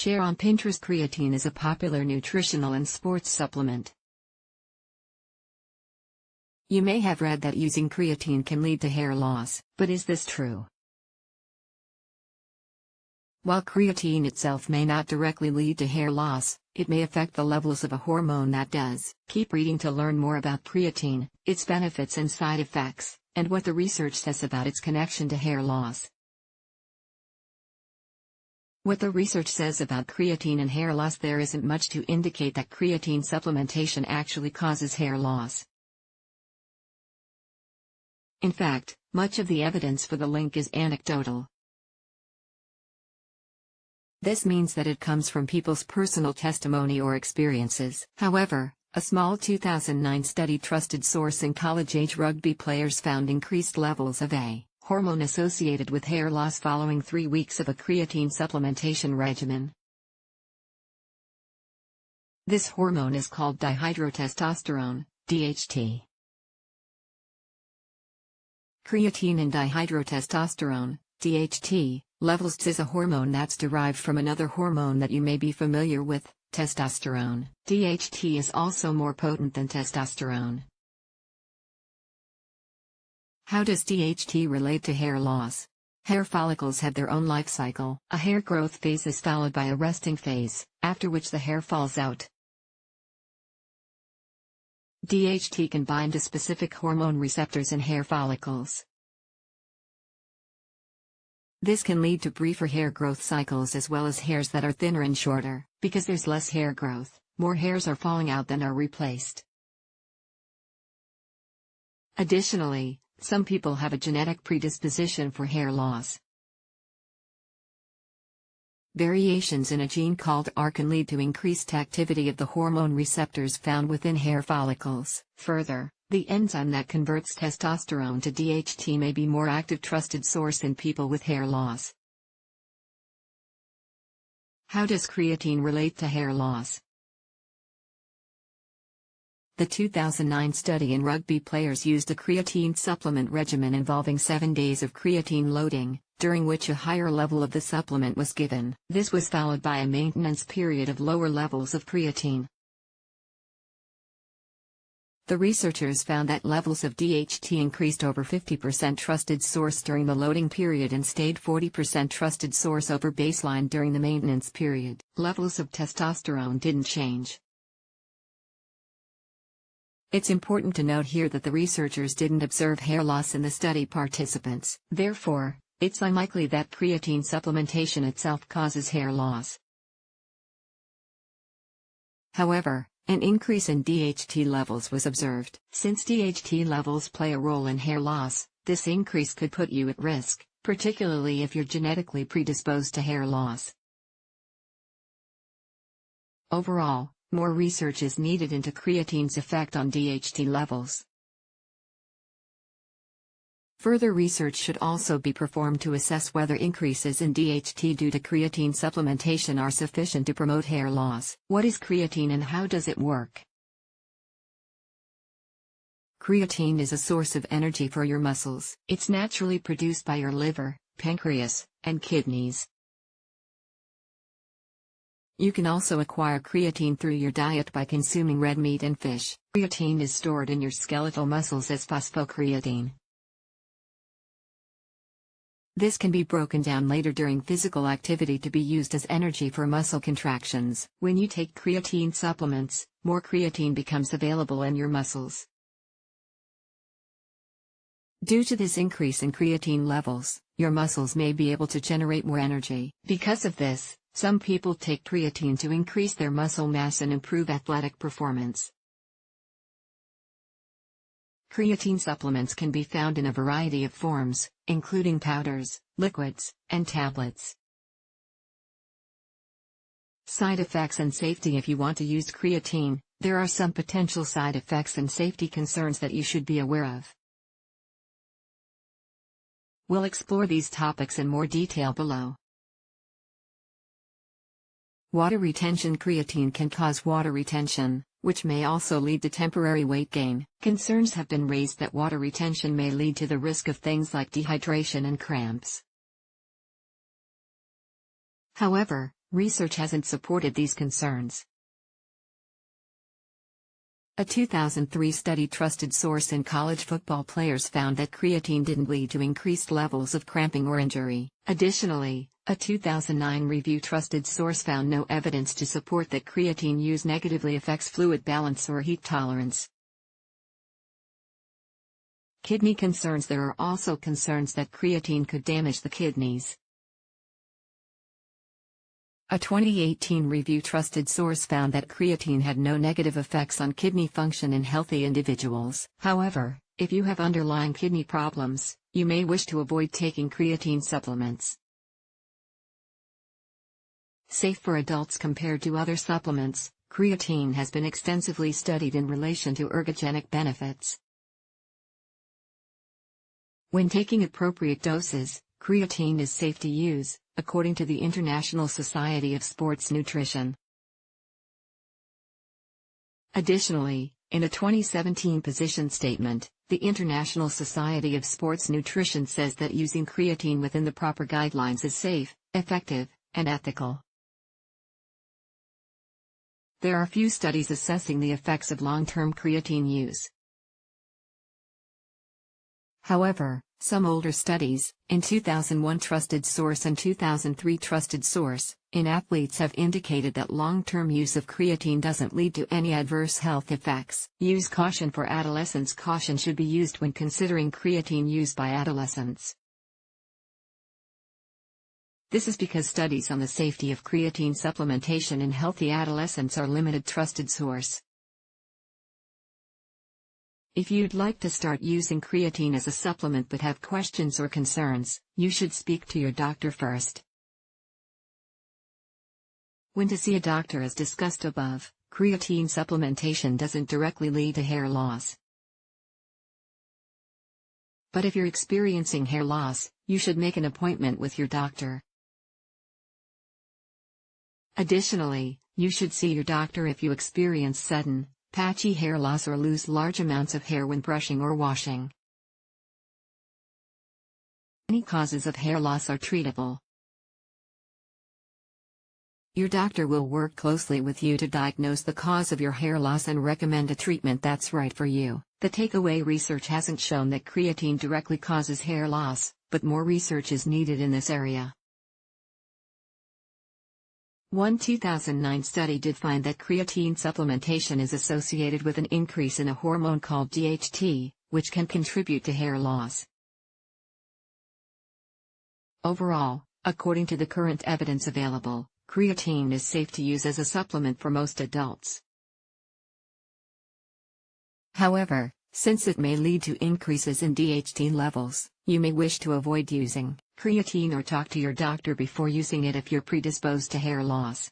Share on Pinterest. Creatine is a popular nutritional and sports supplement. You may have read that using creatine can lead to hair loss, but is this true? While creatine itself may not directly lead to hair loss, it may affect the levels of a hormone that does. Keep reading to learn more about creatine, its benefits and side effects, and what the research says about its connection to hair loss. What the research says about creatine and hair loss: there isn't much to indicate that creatine supplementation actually causes hair loss. In fact, much of the evidence for the link is anecdotal. This means that it comes from people's personal testimony or experiences. However, a small 2009 study trusted source in college-age rugby players found increased levels of a hormone associated with hair loss following 3 weeks of a creatine supplementation regimen. This hormone is called dihydrotestosterone, DHT. Creatine and dihydrotestosterone, DHT, levels is a hormone that's derived from another hormone that you may be familiar with, testosterone. DHT is also more potent than testosterone. How does DHT relate to hair loss? Hair follicles have their own life cycle. A hair growth phase is followed by a resting phase, after which the hair falls out. DHT can bind to specific hormone receptors in hair follicles. This can lead to briefer hair growth cycles as well as hairs that are thinner and shorter. Because there's less hair growth, more hairs are falling out than are replaced. Additionally, some people have a genetic predisposition for hair loss. Variations in a gene called R can lead to increased activity of the hormone receptors found within hair follicles. Further, the enzyme that converts testosterone to DHT may be more active. Trusted source in people with hair loss. How does creatine relate to hair loss? The 2009 study in rugby players used a creatine supplement regimen involving 7 days of creatine loading, during which a higher level of the supplement was given. This was followed by a maintenance period of lower levels of creatine. The researchers found that levels of DHT increased over 50% trusted source during the loading period and stayed 40% trusted source over baseline during the maintenance period. Levels of testosterone didn't change. It's important to note here that the researchers didn't observe hair loss in the study participants. Therefore, it's unlikely that creatine supplementation itself causes hair loss. However, an increase in DHT levels was observed. Since DHT levels play a role in hair loss, this increase could put you at risk, particularly if you're genetically predisposed to hair loss. Overall, more research is needed into creatine's effect on DHT levels. Further research should also be performed to assess whether increases in DHT due to creatine supplementation are sufficient to promote hair loss. What is creatine and how does it work? Creatine is a source of energy for your muscles. It's naturally produced by your liver, pancreas, and kidneys. You can also acquire creatine through your diet by consuming red meat and fish. Creatine is stored in your skeletal muscles as phosphocreatine. This can be broken down later during physical activity to be used as energy for muscle contractions. When you take creatine supplements, more creatine becomes available in your muscles. Due to this increase in creatine levels, your muscles may be able to generate more energy. Because of this, some people take creatine to increase their muscle mass and improve athletic performance. Creatine supplements can be found in a variety of forms, including powders, liquids, and tablets. Side effects and safety. If you want to use creatine, there are some potential side effects and safety concerns that you should be aware of. We'll explore these topics in more detail below. Water retention. Creatine can cause water retention, which may also lead to temporary weight gain. Concerns have been raised that water retention may lead to the risk of things like dehydration and cramps. However, research hasn't supported these concerns. A 2003 study trusted source in college football players found that creatine didn't lead to increased levels of cramping or injury. Additionally, a 2009 review trusted source found no evidence to support that creatine use negatively affects fluid balance or heat tolerance. Kidney concerns. There are also concerns that creatine could damage the kidneys. A 2018 review trusted source found that creatine had no negative effects on kidney function in healthy individuals. However, if you have underlying kidney problems, you may wish to avoid taking creatine supplements. Safe for adults compared to other supplements, creatine has been extensively studied in relation to ergogenic benefits. When taking appropriate doses, creatine is safe to use, according to the International Society of Sports Nutrition. Additionally, in a 2017 position statement, the International Society of Sports Nutrition says that using creatine within the proper guidelines is safe, effective, and ethical. There are few studies assessing the effects of long-term creatine use. However, some older studies, in 2001 trusted source and 2003 trusted source, in athletes have indicated that long-term use of creatine doesn't lead to any adverse health effects. Use caution for adolescents. Caution should be used when considering creatine use by adolescents. This is because studies on the safety of creatine supplementation in healthy adolescents are limited. Trusted source. If you'd like to start using creatine as a supplement but have questions or concerns, you should speak to your doctor first. When to see a doctor. As discussed above, creatine supplementation doesn't directly lead to hair loss. But if you're experiencing hair loss, you should make an appointment with your doctor. Additionally, you should see your doctor if you experience sudden, patchy hair loss or lose large amounts of hair when brushing or washing. Many causes of hair loss are treatable. Your doctor will work closely with you to diagnose the cause of your hair loss and recommend a treatment that's right for you. The takeaway: research hasn't shown that creatine directly causes hair loss, but more research is needed in this area. One 2009 study did find that creatine supplementation is associated with an increase in a hormone called DHT, which can contribute to hair loss. Overall, according to the current evidence available, creatine is safe to use as a supplement for most adults. However, since it may lead to increases in DHT levels, you may wish to avoid using creatine or talk to your doctor before using it if you're predisposed to hair loss.